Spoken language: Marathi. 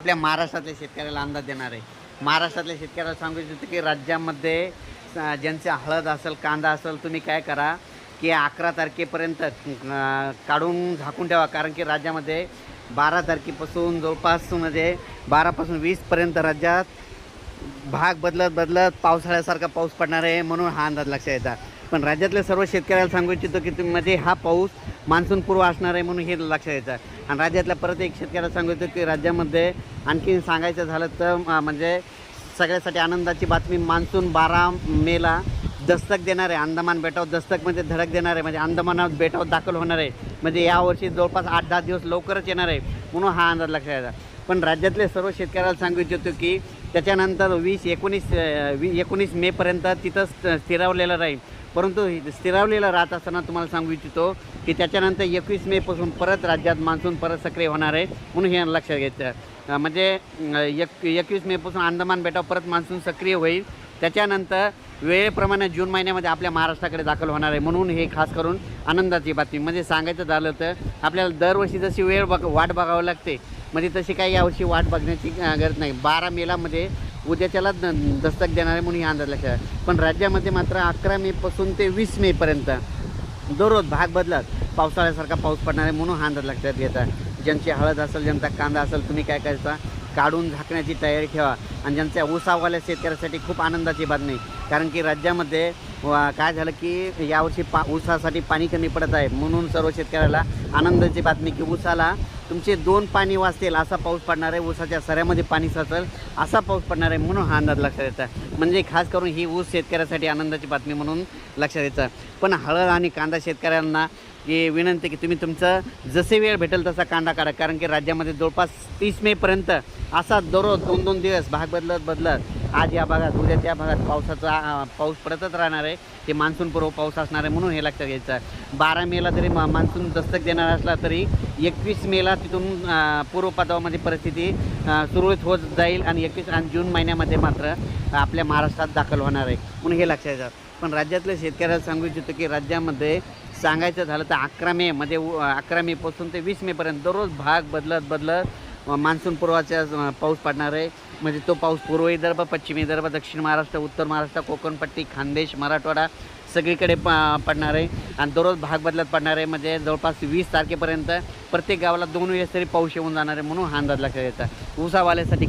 आपल्या महाराष्ट्रातल्या शेतकऱ्याला अंदाज देणार आहे। महाराष्ट्रातल्या शेतकऱ्याला सांगू इच्छितो की राज्यामध्ये ज्यांचे हळद असेल, कांदा असेल, तुम्ही काय करा की 11 तारखेपर्यंत काढून झाकून ठेवा। कारण की राज्यामध्ये 12 तारखेपासून जवळपास 12 पासून 20 पर्यंत राज्यात भाग बदलत पावसाळ्यासारखा पाऊस पडणार आहे, म्हणून हा अंदाज लक्षात येतात। पण राज्यातल्या सर्व शेतकऱ्याला सांगू इच्छितो की हा पाऊस मान्सून पूर्व असणार आहे, म्हणून हे लक्षात येतं। आणि राज्यातल्या परत एक शेतकऱ्याला सांगू इच्छितो की राज्यामध्ये आणखी सांगायचं झालं तर सगळ्यासाठी आनंदाची बातमी, मान्सून 12 मेला दस्तक देणार आहे। अंदमान बेटावर दस्तक धडक देणार आहे, अंदमान बेटावर दाखल होणार आहे। यावर्षी जवळपास 8-10 दिवस लवकरच येणार आहे, म्हणून हा अंदाज लक्षात येतात। पण राज्यातले सर्व शेतकऱ्याला सांगू इच्छितो की त्याच्यानंतर 19 मेपर्यंत तिथं स्थिरावलेलं राहील। परंतु स्थिरावलेलं राहत असताना तुम्हाला सांगू इच्छितो की त्याच्यानंतर 21 मेपासून परत राज्यात मान्सून परत सक्रिय होणार आहे, म्हणून हे लक्षात घ्यायचं। 21 मेपासून अंदमान बेटावर परत मान्सून सक्रिय होईल। त्याच्यानंतर वेळेप्रमाणे जून महिन्यामध्ये आपल्या महाराष्ट्राकडे दाखल होणार आहे, म्हणून हे खास करून आनंदाची बातमी। सांगायचं झालं तर आपल्याला दरवर्षी जशी वाट बघावी लागते, तशी काही यावर्षी वाट बघण्याची गरज नाही। 12 मेला उद्याच्याला दस्तक देणार आहे, म्हणून हे अंदाज लक्षात आहे। पण राज्यामध्ये मात्र 11 मेपासून ते 20 मेपर्यंत दररोज भाग बदलत पावसाळ्यासारखा पाऊस पडणार आहे, म्हणून हा अंदाज लक्षात घेता। ज्यांची हळद असेल, ज्यांचा कांदा असेल, तुम्ही काय करायचा, काढून झाकण्याची तयारी ठेवा। आणि ज्यांच्या ऊसावाल्या शेतकऱ्यासाठी खूप आनंदाची बातमी, कारण की राज्यामध्ये काय झालं की यावर्षी ऊसासाठी पाणी कमी पडत आहे, म्हणून सर्व शेतकऱ्याला आनंदाची बातमी की ऊसाला तुमचे 2 पाणी वाचतील असा पाऊस पडणार आहे, ऊसाच्या सऱ्यामध्ये पाणी साचेल असा पाऊस पडणार आहे, म्हणून हा अंदाज लक्षात येतं। खास करून ही ऊस शेतकऱ्यासाठी आनंदाची बातमी म्हणून लक्षात येतं। पण हळद आणि कांदा शेतकऱ्यांना की विनंती की तुम्ही तुमचं जसे वेळ भेटेल तसा कांदा काढा, कारण की राज्यामध्ये जवळपास 30 मेपर्यंत असा दररोज 2-2 दिवस भाग बदलत आज या भागात उद्या त्या भागात पाऊस पडतच राहणार आहे। ते मान्सूनपूर्व पाऊस असणार आहे, म्हणून हे लक्षात घ्यायचं। 12 मेला जरी मान्सून दस्तक देणार असला तरी 21 मेला तिथून पूर्वपदामध्ये परिस्थिती सुरळीत होत जाईल आणि 21 आणि जून महिन्यामध्ये मात्र आपल्या महाराष्ट्रात दाखल होणार आहे, म्हणून हे लक्षात घ्यायचं। पण राज्यातल्या शेतकऱ्याला सांगू इच्छितो की राज्यामध्ये सांगायचं झालं तर 11 मेपासून ते 20 मेपर्यंत दररोज भाग बदलत मान्सून पूर्वाचा पाऊस पडणार आहे। तो पाऊस पूर्व विदर्भ, पश्चिम विदर्भ, दक्षिण महाराष्ट्र, उत्तर महाराष्ट्र, कोकणपट्टी, खानदेश, मराठवाडा सगळीकडे पडणार आहे आणि दररोज भाग बदलत पडणार आहे। जवळपास 20 तारखेपर्यंत प्रत्येक गावाला 2 वेळेस तरी पाऊस येऊन जाणार आहे, म्हणून हा अंदाज लक्षात घ्यायचा। ऊसावाल्यासाठी